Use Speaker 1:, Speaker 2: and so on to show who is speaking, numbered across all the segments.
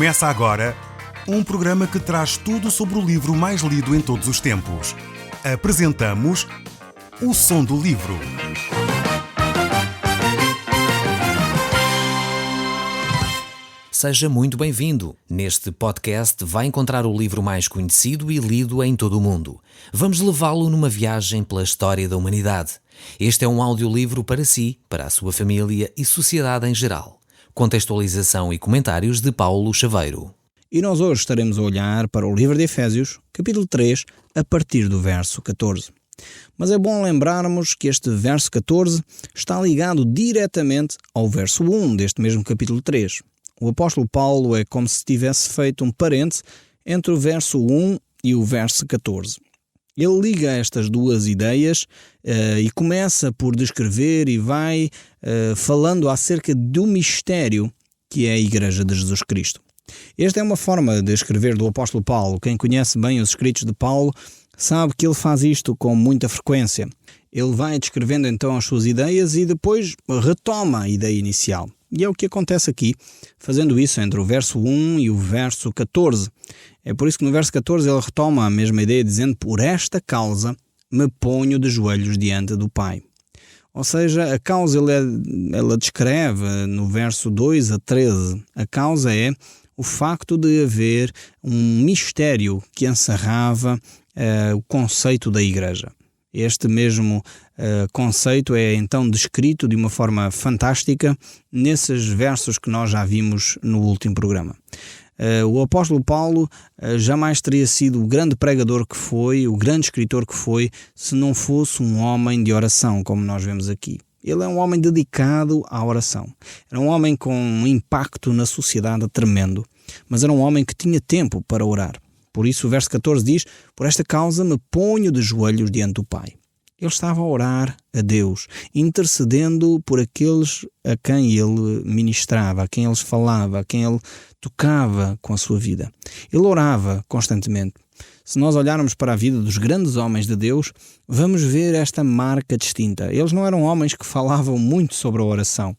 Speaker 1: Começa agora um programa que traz tudo sobre o livro mais lido em todos os tempos. Apresentamos O Som do Livro.
Speaker 2: Seja muito bem-vindo. Neste podcast vai encontrar o livro mais conhecido e lido em todo o mundo. Vamos levá-lo numa viagem pela história da humanidade. Este é um audiolivro para si, para a sua família e sociedade em geral. Contextualização e comentários de Paulo Chaveiro.
Speaker 3: E nós hoje estaremos a olhar para o livro de Efésios, capítulo 3, a partir do verso 14. Mas é bom lembrarmos que este verso 14 está ligado diretamente ao verso 1 deste mesmo capítulo 3. O apóstolo Paulo é como se tivesse feito um parêntese entre o verso 1 e o verso 14. Ele liga estas duas ideias e começa por descrever e vai falando acerca do mistério que é a Igreja de Jesus Cristo. Esta é uma forma de escrever do apóstolo Paulo. Quem conhece bem os escritos de Paulo sabe que ele faz isto com muita frequência. Ele vai descrevendo então as suas ideias e depois retoma a ideia inicial. E é o que acontece aqui, fazendo isso entre o verso 1 e o verso 14. É por isso que no verso 14 ele retoma a mesma ideia, dizendo: por esta causa me ponho de joelhos diante do Pai. Ou seja, a causa ela descreve no verso 2 a 13. A causa é o facto de haver um mistério que encerrava o conceito da Igreja. Este mesmo conceito é então descrito de uma forma fantástica nesses versos que nós já vimos no último programa. O apóstolo Paulo jamais teria sido o grande pregador que foi, o grande escritor que foi, se não fosse um homem de oração, como nós vemos aqui. Ele é um homem dedicado à oração. Era um homem com um impacto na sociedade tremendo, mas era um homem que tinha tempo para orar. Por isso o verso 14 diz: por esta causa me ponho de joelhos diante do Pai. Ele estava a orar a Deus, intercedendo por aqueles a quem ele ministrava, a quem ele falava, a quem ele tocava com a sua vida. Ele orava constantemente. Se nós olharmos para a vida dos grandes homens de Deus, vamos ver esta marca distinta. Eles não eram homens que falavam muito sobre a oração.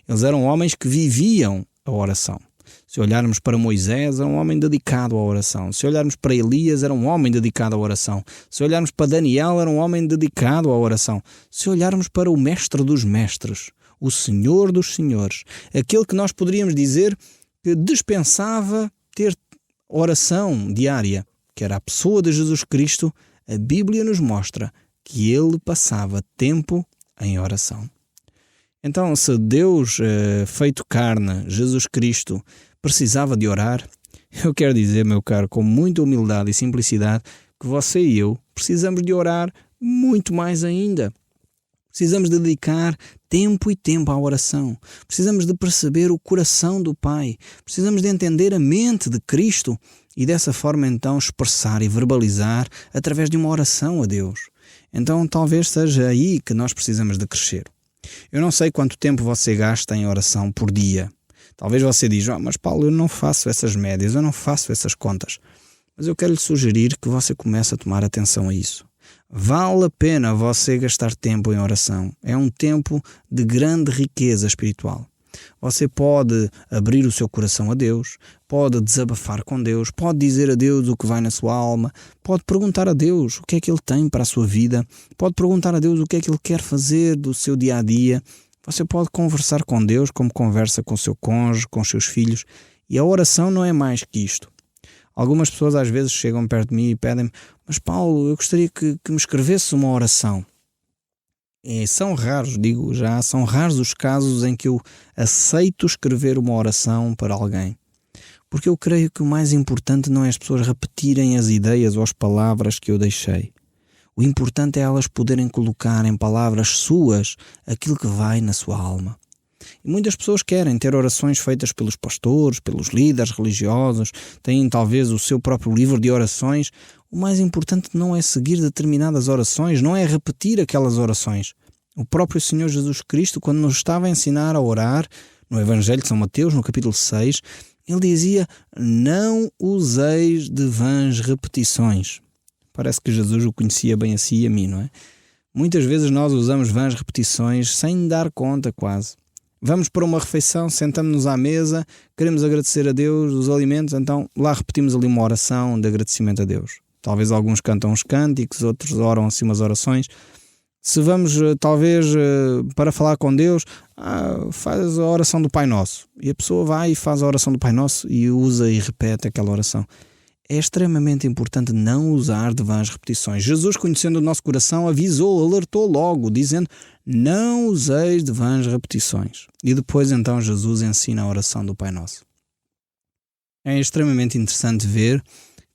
Speaker 3: Eles eram homens que viviam a oração. Se olharmos para Moisés, era um homem dedicado à oração. Se olharmos para Elias, era um homem dedicado à oração. Se olharmos para Daniel, era um homem dedicado à oração. Se olharmos para o Mestre dos Mestres, o Senhor dos Senhores, aquele que nós poderíamos dizer que dispensava ter oração diária, que era a pessoa de Jesus Cristo, a Bíblia nos mostra que ele passava tempo em oração. Então, se Deus, feito carne, Jesus Cristo, precisava de orar, eu quero dizer, meu caro, com muita humildade e simplicidade, que você e eu precisamos de orar muito mais ainda. Precisamos dedicar tempo e tempo à oração. Precisamos de perceber o coração do Pai. Precisamos de entender a mente de Cristo e dessa forma então expressar e verbalizar através de uma oração a Deus. Então talvez seja aí que nós precisamos de crescer. Eu não sei quanto tempo você gasta em oração por dia. Talvez você diga: mas Paulo, eu não faço essas médias, eu não faço essas contas. Mas eu quero lhe sugerir que você comece a tomar atenção a isso. Vale a pena você gastar tempo em oração. É um tempo de grande riqueza espiritual. Você pode abrir o seu coração a Deus, pode desabafar com Deus, pode dizer a Deus o que vai na sua alma, pode perguntar a Deus o que é que Ele tem para a sua vida, pode perguntar a Deus o que é que Ele quer fazer do seu dia-a-dia. Você pode conversar com Deus como conversa com o seu cônjuge, com os seus filhos, e a oração não é mais que isto. Algumas pessoas às vezes chegam perto de mim e pedem-me: mas Paulo, eu gostaria que me escrevesse uma oração. E são raros, digo já, são raros os casos em que eu aceito escrever uma oração para alguém. Porque eu creio que o mais importante não é as pessoas repetirem as ideias ou as palavras que eu deixei. O importante é elas poderem colocar em palavras suas aquilo que vai na sua alma. E muitas pessoas querem ter orações feitas pelos pastores, pelos líderes religiosos, têm talvez o seu próprio livro de orações. O mais importante não é seguir determinadas orações, não é repetir aquelas orações. O próprio Senhor Jesus Cristo, quando nos estava a ensinar a orar, no Evangelho de São Mateus, no capítulo 6, ele dizia: não useis de vãs repetições. Parece que Jesus o conhecia bem a si e a mim, não é? Muitas vezes nós usamos vãs repetições sem dar conta quase. Vamos para uma refeição, sentamos-nos à mesa, queremos agradecer a Deus os alimentos, então lá repetimos ali uma oração de agradecimento a Deus. Talvez alguns cantam uns cânticos, outros oram assim umas orações. Se vamos, talvez, para falar com Deus, faz a oração do Pai Nosso. E a pessoa vai e faz a oração do Pai Nosso e usa e repete aquela oração. É extremamente importante não usar de vãs repetições. Jesus, conhecendo o nosso coração, avisou, alertou logo, dizendo: não useis de vãs repetições. E depois, então, Jesus ensina a oração do Pai Nosso. É extremamente interessante ver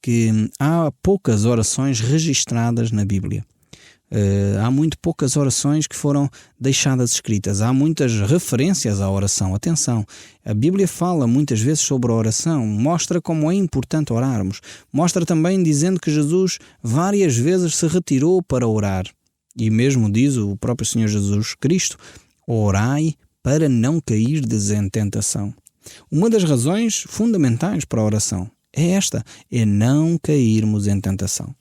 Speaker 3: que há poucas orações registradas na Bíblia. Há muito poucas orações que foram deixadas escritas. Há muitas referências à oração. Atenção, a Bíblia fala muitas vezes sobre a oração, mostra como é importante orarmos. Mostra também dizendo que Jesus várias vezes se retirou para orar. E mesmo diz o próprio Senhor Jesus Cristo: orai para não cairdes em tentação. Uma das razões fundamentais para a oração é esta, é não cairmos em tentação.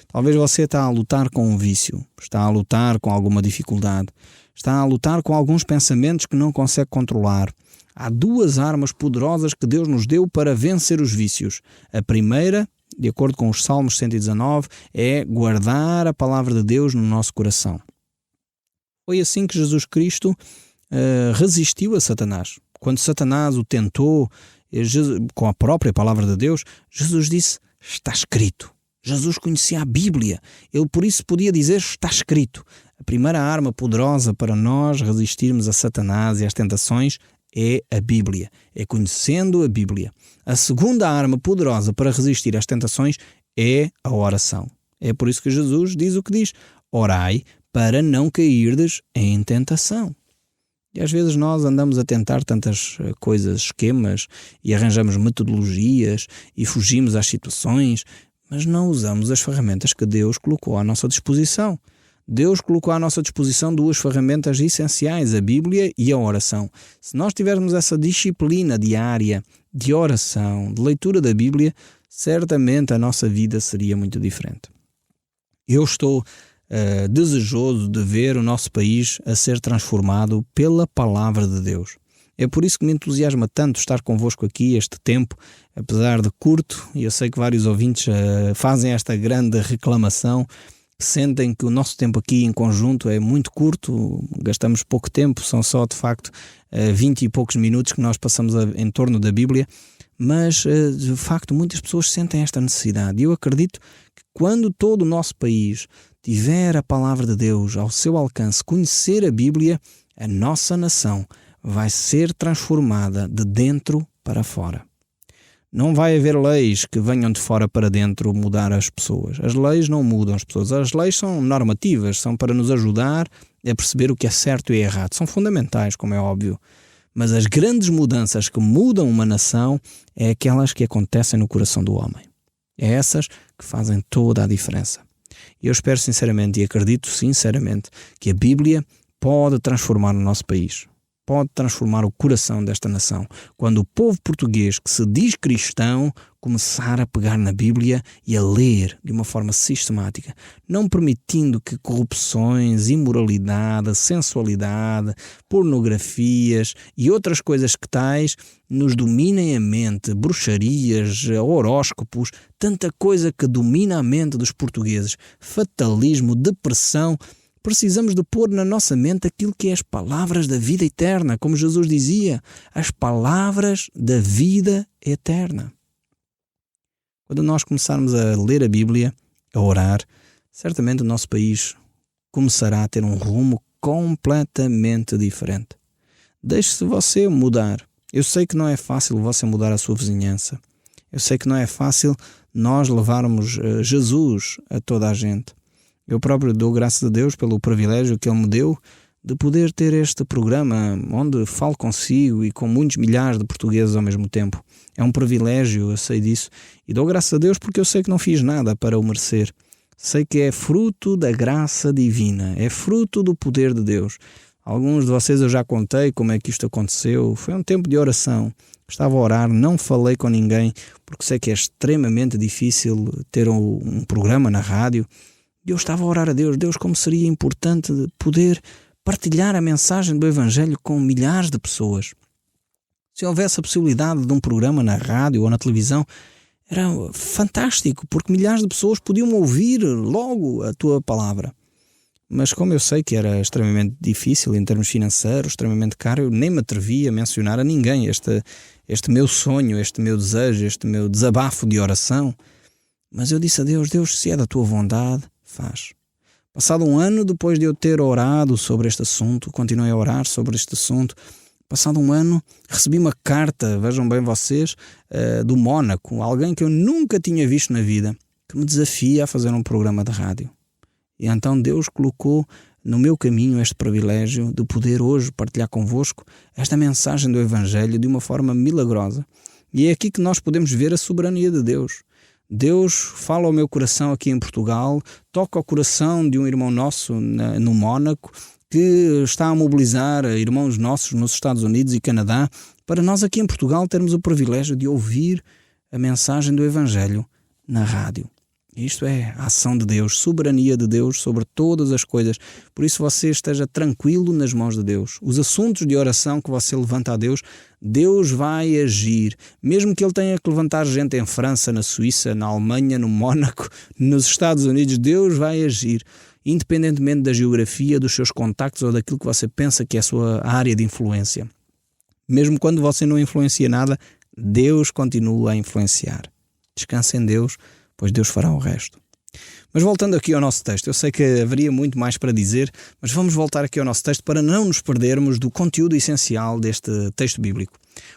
Speaker 3: Talvez você está a lutar com um vício, está a lutar com alguma dificuldade, está a lutar com alguns pensamentos que não consegue controlar. Há duas armas poderosas que Deus nos deu para vencer os vícios. A primeira, de acordo com os Salmos 119, é guardar a palavra de Deus no nosso coração. Foi assim que Jesus Cristo resistiu a Satanás. Quando Satanás o tentou com a própria palavra de Deus, Jesus disse: está escrito. Jesus conhecia a Bíblia, ele por isso podia dizer: está escrito. A primeira arma poderosa para nós resistirmos a Satanás e às tentações é a Bíblia, é conhecendo a Bíblia. A segunda arma poderosa para resistir às tentações é a oração. É por isso que Jesus diz o que diz: orai para não cairdes em tentação. E às vezes nós andamos a tentar tantas coisas, esquemas, e arranjamos metodologias e fugimos às situações, mas não usamos as ferramentas que Deus colocou à nossa disposição. Deus colocou à nossa disposição duas ferramentas essenciais, a Bíblia e a oração. Se nós tivermos essa disciplina diária de oração, de leitura da Bíblia, certamente a nossa vida seria muito diferente. Eu estou desejoso de ver o nosso país a ser transformado pela palavra de Deus. É por isso que me entusiasma tanto estar convosco aqui este tempo, apesar de curto, e eu sei que vários ouvintes fazem esta grande reclamação, sentem que o nosso tempo aqui em conjunto é muito curto, gastamos pouco tempo, são só de facto 20 e poucos minutos que nós passamos em torno da Bíblia, mas de facto muitas pessoas sentem esta necessidade. E eu acredito que quando todo o nosso país tiver a palavra de Deus ao seu alcance, conhecer a Bíblia, a nossa nação vai ser transformada de dentro para fora. Não vai haver leis que venham de fora para dentro mudar as pessoas. As leis não mudam as pessoas. As leis são normativas, são para nos ajudar a perceber o que é certo e errado. São fundamentais, como é óbvio. Mas as grandes mudanças que mudam uma nação é aquelas que acontecem no coração do homem. É essas que fazem toda a diferença. E eu espero sinceramente e acredito sinceramente que a Bíblia pode transformar o nosso país. Pode transformar o coração desta nação, quando o povo português, que se diz cristão, começar a pegar na Bíblia e a ler de uma forma sistemática, não permitindo que corrupções, imoralidade, sensualidade, pornografias e outras coisas que tais nos dominem a mente, bruxarias, horóscopos, tanta coisa que domina a mente dos portugueses, fatalismo, depressão. Precisamos de pôr na nossa mente aquilo que é as palavras da vida eterna, como Jesus dizia, as palavras da vida eterna. Quando nós começarmos a ler a Bíblia, a orar, certamente o nosso país começará a ter um rumo completamente diferente. Deixe-se você mudar. Eu sei que não é fácil você mudar a sua vizinhança. Eu sei que não é fácil nós levarmos Jesus a toda a gente. Eu próprio dou graças a Deus pelo privilégio que Ele me deu de poder ter este programa onde falo consigo e com muitos milhares de portugueses ao mesmo tempo. É um privilégio, eu sei disso. E dou graças a Deus porque eu sei que não fiz nada para o merecer. Sei que é fruto da graça divina, é fruto do poder de Deus. Alguns de vocês eu já contei como é que isto aconteceu. Foi um tempo de oração. Estava a orar, não falei com ninguém, porque sei que é extremamente difícil ter um programa na rádio. Eu estava a orar a Deus, como seria importante poder partilhar a mensagem do Evangelho com milhares de pessoas. Se houvesse a possibilidade de um programa na rádio ou na televisão, era fantástico, porque milhares de pessoas podiam ouvir logo a tua palavra. Mas como eu sei que era extremamente difícil em termos financeiros, extremamente caro, eu nem me atrevi a mencionar a ninguém este meu sonho, este meu desejo, este meu desabafo de oração. Mas eu disse a Deus: Deus, se é da tua vontade, faz. Passado um ano depois de eu ter orado sobre este assunto, continuei a orar sobre este assunto. Passado um ano, recebi uma carta, vejam bem vocês, do Mónaco, alguém que eu nunca tinha visto na vida, que me desafia a fazer um programa de rádio. E então Deus colocou no meu caminho este privilégio de poder hoje partilhar convosco esta mensagem do Evangelho de uma forma milagrosa. E é aqui que nós podemos ver a soberania de Deus. Deus fala ao meu coração aqui em Portugal, toca ao coração de um irmão nosso no Mónaco, que está a mobilizar irmãos nossos nos Estados Unidos e Canadá, para nós aqui em Portugal termos o privilégio de ouvir a mensagem do Evangelho na rádio. Isto é a ação de Deus, soberania de Deus sobre todas as coisas. Por isso você esteja tranquilo nas mãos de Deus. Os assuntos de oração que você levanta a Deus, Deus vai agir. Mesmo que Ele tenha que levantar gente em França, na Suíça, na Alemanha, no Mónaco, nos Estados Unidos, Deus vai agir. Independentemente da geografia, dos seus contactos ou daquilo que você pensa que é a sua área de influência. Mesmo quando você não influencia nada, Deus continua a influenciar. Descanse em Deus, pois Deus fará o resto. Mas voltando aqui ao nosso texto, eu sei que haveria muito mais para dizer, mas vamos voltar aqui ao nosso texto para não nos perdermos do conteúdo essencial deste texto bíblico.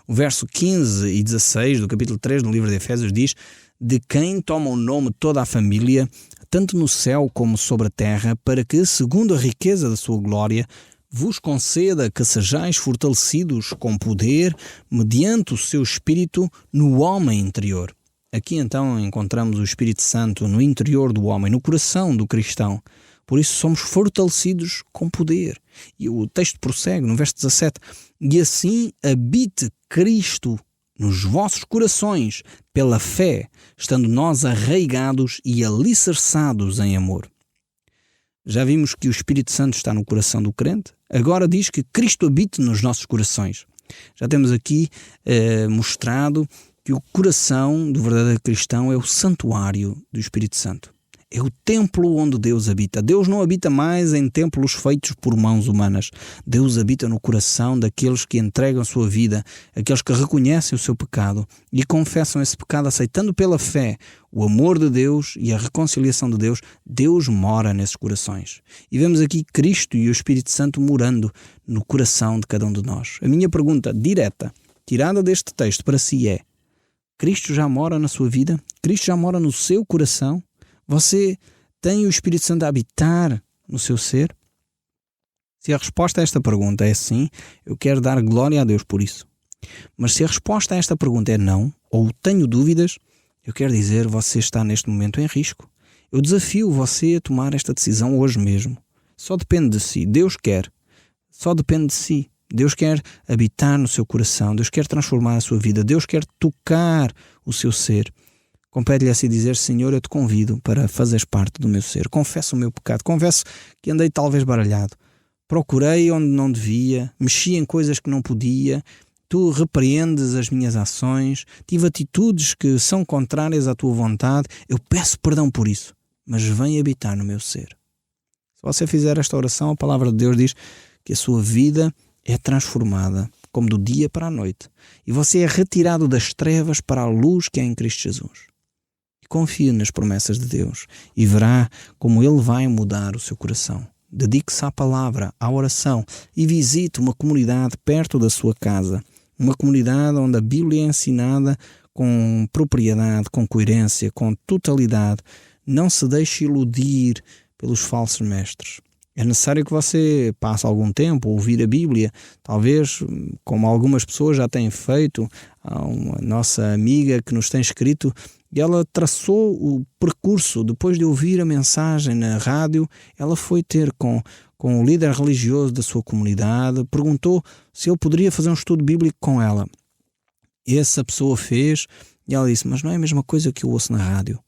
Speaker 3: O verso 15 e 16 do capítulo 3 do livro de Efésios diz: de quem toma o nome toda a família, tanto no céu como sobre a terra, para que, segundo a riqueza da sua glória, vos conceda que sejais fortalecidos com poder, mediante o seu Espírito, no homem interior. Aqui então encontramos o Espírito Santo no interior do homem, no coração do cristão. Por isso somos fortalecidos com poder. E o texto prossegue no verso 17: e assim habite Cristo nos vossos corações, pela fé, estando nós arraigados e alicerçados em amor. Já vimos que o Espírito Santo está no coração do crente. Agora diz que Cristo habite nos nossos corações. Já temos aqui mostrado que o coração do verdadeiro cristão é o santuário do Espírito Santo. É o templo onde Deus habita. Deus não habita mais em templos feitos por mãos humanas. Deus habita no coração daqueles que entregam a sua vida, aqueles que reconhecem o seu pecado e confessam esse pecado, aceitando pela fé o amor de Deus e a reconciliação de Deus. Deus mora nesses corações. E vemos aqui Cristo e o Espírito Santo morando no coração de cada um de nós. A minha pergunta direta, tirada deste texto para si é: Cristo já mora na sua vida? Cristo já mora no seu coração? Você tem o Espírito Santo a habitar no seu ser? Se a resposta a esta pergunta é sim, eu quero dar glória a Deus por isso. Mas se a resposta a esta pergunta é não, ou tenho dúvidas, eu quero dizer, você está neste momento em risco. Eu desafio você a tomar esta decisão hoje mesmo. Só depende de si. Deus quer. Só depende de si. Deus quer habitar no seu coração. Deus quer transformar a sua vida. Deus quer tocar o seu ser. Compete-lhe assim dizer: Senhor, eu te convido para fazeres parte do meu ser. Confesso o meu pecado. Confesso que andei talvez baralhado. Procurei onde não devia. Mexi em coisas que não podia. Tu repreendes as minhas ações. Tive atitudes que são contrárias à tua vontade. Eu peço perdão por isso. Mas vem habitar no meu ser. Se você fizer esta oração, a palavra de Deus diz que a sua vida é transformada, como do dia para a noite. E você é retirado das trevas para a luz que é em Cristo Jesus. Confie nas promessas de Deus e verá como Ele vai mudar o seu coração. Dedique-se à palavra, à oração e visite uma comunidade perto da sua casa. Uma comunidade onde a Bíblia é ensinada com propriedade, com coerência, com totalidade. Não se deixe iludir pelos falsos mestres. É necessário que você passe algum tempo a ouvir a Bíblia, talvez como algumas pessoas já têm feito. Há uma nossa amiga que nos tem escrito e ela traçou o percurso. Depois de ouvir a mensagem na rádio, ela foi ter com o líder religioso da sua comunidade, perguntou se ele poderia fazer um estudo bíblico com ela. Essa pessoa fez e ela disse: mas não é a mesma coisa que eu ouço na rádio.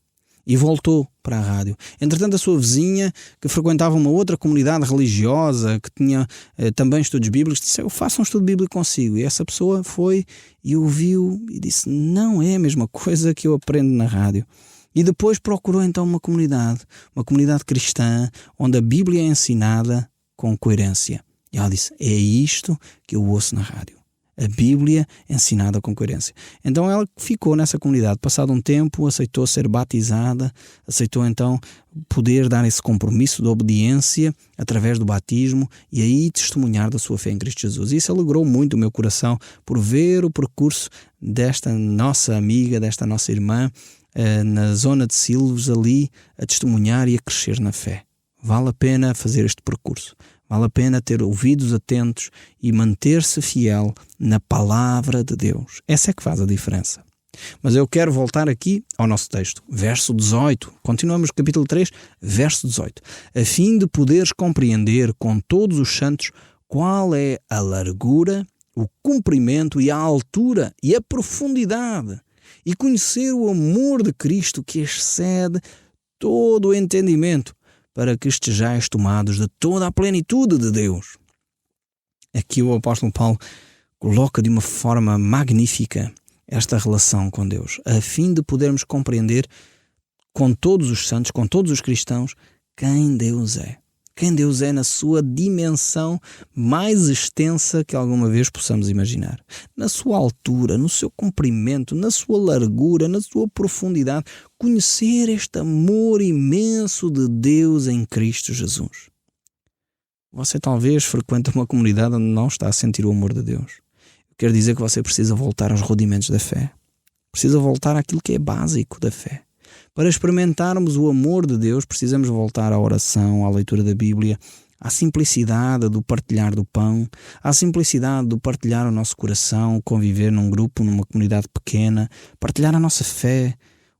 Speaker 3: e voltou para a rádio. Entretanto, a sua vizinha, que frequentava uma outra comunidade religiosa, que tinha também estudos bíblicos, disse: eu faço um estudo bíblico consigo. E essa pessoa foi e ouviu e disse: não é a mesma coisa que eu aprendo na rádio. E depois procurou então uma comunidade cristã, onde a Bíblia é ensinada com coerência. E ela disse: é isto que eu ouço na rádio. A Bíblia ensinada com coerência. Então ela ficou nessa comunidade. Passado um tempo, aceitou ser batizada, aceitou então poder dar esse compromisso de obediência através do batismo e aí testemunhar da sua fé em Cristo Jesus. Isso alegrou muito o meu coração por ver o percurso desta nossa amiga, desta nossa irmã, na zona de Silves, ali a testemunhar e a crescer na fé. Vale a pena fazer este percurso. Vale a pena ter ouvidos atentos e manter-se fiel na palavra de Deus. Essa é que faz a diferença. Mas eu quero voltar aqui ao nosso texto, verso 18. Continuamos capítulo 3, verso 18. A fim de poderes compreender com todos os santos qual é a largura, o comprimento e a altura e a profundidade, e conhecer o amor de Cristo que excede todo o entendimento, para que estejais tomados de toda a plenitude de Deus. Aqui o apóstolo Paulo coloca de uma forma magnífica esta relação com Deus, a fim de podermos compreender com todos os santos, com todos os cristãos, quem Deus é. Quem Deus é na sua dimensão mais extensa que alguma vez possamos imaginar. Na sua altura, no seu comprimento, na sua largura, na sua profundidade. Conhecer este amor imenso de Deus em Cristo Jesus. Você talvez frequente uma comunidade onde não está a sentir o amor de Deus. Eu quero dizer que você precisa voltar aos rudimentos da fé. Precisa voltar àquilo que é básico da fé. Para experimentarmos o amor de Deus, precisamos voltar à oração, à leitura da Bíblia, à simplicidade do partilhar do pão, à simplicidade do partilhar o nosso coração, conviver num grupo, numa comunidade pequena, partilhar a nossa fé,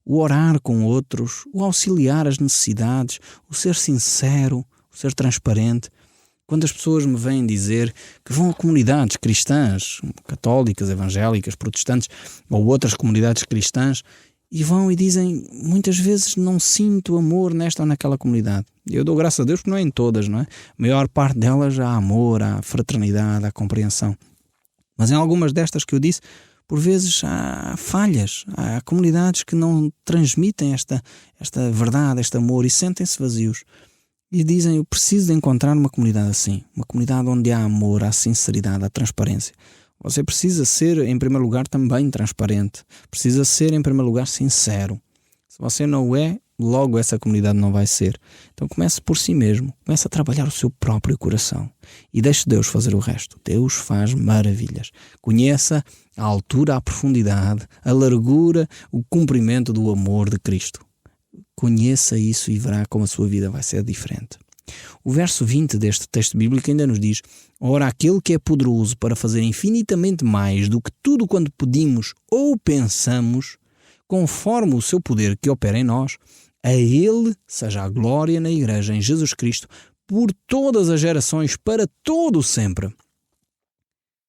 Speaker 3: o orar com outros, o auxiliar as necessidades, o ser sincero, o ser transparente. Quando as pessoas me vêm dizer que vão a comunidades cristãs, católicas, evangélicas, protestantes ou outras comunidades cristãs, e vão e dizem, muitas vezes não sinto amor nesta ou naquela comunidade. Eu dou graças a Deus porque não é em todas, não é? A maior parte delas há amor, há fraternidade, há compreensão. Mas em algumas destas que eu disse, por vezes há falhas, há comunidades que não transmitem esta verdade, este amor, e sentem-se vazios. E dizem, eu preciso de encontrar uma comunidade assim, uma comunidade onde há amor, há sinceridade, há transparência. Você precisa ser, em primeiro lugar, também transparente. Precisa ser, em primeiro lugar, sincero. Se você não o é, logo essa comunidade não vai ser. Então comece por si mesmo. Comece a trabalhar o seu próprio coração. E deixe Deus fazer o resto. Deus faz maravilhas. Conheça a altura, a profundidade, a largura, o comprimento do amor de Cristo. Conheça isso e verá como a sua vida vai ser diferente. O verso 20 deste texto bíblico ainda nos diz: ora, aquele que é poderoso para fazer infinitamente mais do que tudo quanto pedimos ou pensamos, conforme o seu poder que opera em nós, a ele seja a glória na Igreja em Jesus Cristo, por todas as gerações, para todo o sempre.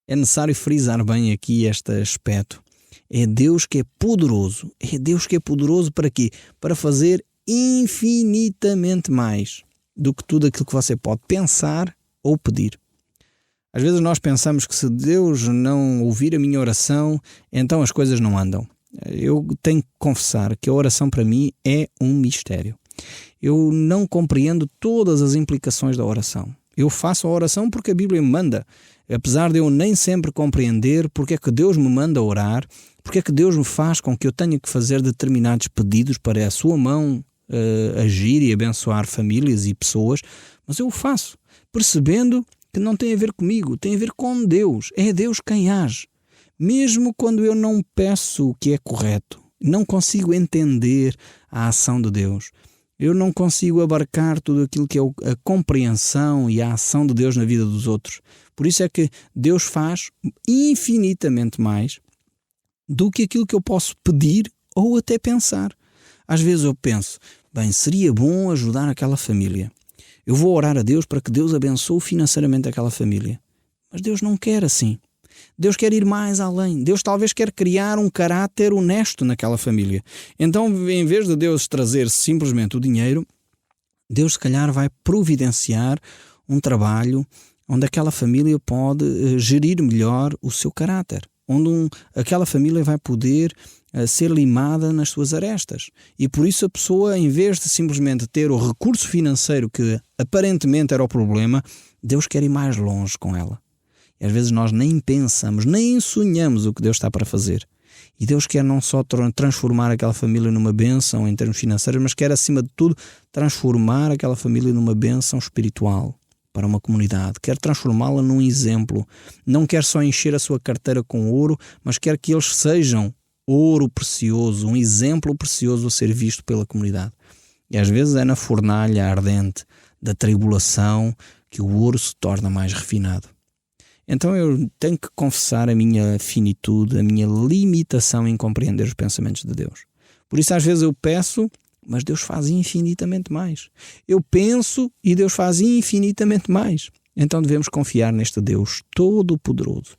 Speaker 3: É necessário frisar bem aqui este aspecto. É Deus que é poderoso. É Deus que é poderoso para quê? Para fazer infinitamente mais do que tudo aquilo que você pode pensar ou pedir. Às vezes nós pensamos que se Deus não ouvir a minha oração, então as coisas não andam. Eu tenho que confessar que a oração para mim é um mistério. Eu não compreendo todas as implicações da oração. Eu faço a oração porque a Bíblia me manda. Apesar de eu nem sempre compreender porque é que Deus me manda orar, porque é que Deus me faz com que eu tenha que fazer determinados pedidos para a sua mão agir e abençoar famílias e pessoas, mas eu o faço, percebendo que não tem a ver comigo, tem a ver com Deus. É Deus quem age. Mesmo quando eu não peço o que é correto, não consigo entender a ação de Deus. Eu não consigo abarcar tudo aquilo que é a compreensão e a ação de Deus na vida dos outros. Por isso é que Deus faz infinitamente mais do que aquilo que eu posso pedir ou até pensar. Às vezes eu penso, bem, seria bom ajudar aquela família. Eu vou orar a Deus para que Deus abençoe financeiramente aquela família. Mas Deus não quer assim. Deus quer ir mais além. Deus talvez quer criar um caráter honesto naquela família. Então, em vez de Deus trazer simplesmente o dinheiro, Deus se calhar vai providenciar um trabalho onde aquela família pode gerir melhor o seu caráter, onde aquela família vai poder ser limada nas suas arestas. E por isso a pessoa, em vez de simplesmente ter o recurso financeiro que aparentemente era o problema, Deus quer ir mais longe com ela. E às vezes nós nem pensamos, nem sonhamos o que Deus está para fazer. E Deus quer não só transformar aquela família numa bênção em termos financeiros, mas quer, acima de tudo, transformar aquela família numa bênção espiritual para uma comunidade. Quer transformá-la num exemplo. Não quer só encher a sua carteira com ouro, mas quer que eles sejam ouro precioso, um exemplo precioso a ser visto pela comunidade. E às vezes é na fornalha ardente da tribulação que o ouro se torna mais refinado. Então eu tenho que confessar a minha finitude, a minha limitação em compreender os pensamentos de Deus. Por isso às vezes eu peço, mas Deus faz infinitamente mais. Eu penso e Deus faz infinitamente mais. Então devemos confiar neste Deus Todo-Poderoso,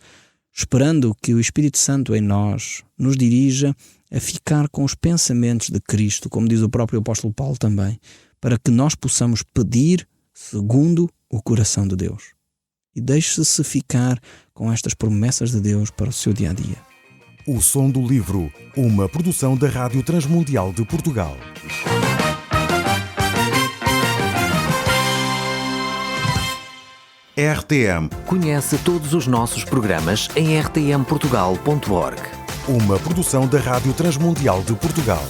Speaker 3: esperando que o Espírito Santo em nós nos dirija a ficar com os pensamentos de Cristo, como diz o próprio apóstolo Paulo também, para que nós possamos pedir segundo o coração de Deus. E deixe-se ficar com estas promessas de Deus para o seu dia-a-dia.
Speaker 1: O Som do Livro, uma produção da Rádio Transmundial de Portugal. RTM.
Speaker 2: Conhece todos os nossos programas em rtmportugal.org.
Speaker 1: Uma produção da Rádio Transmundial de Portugal.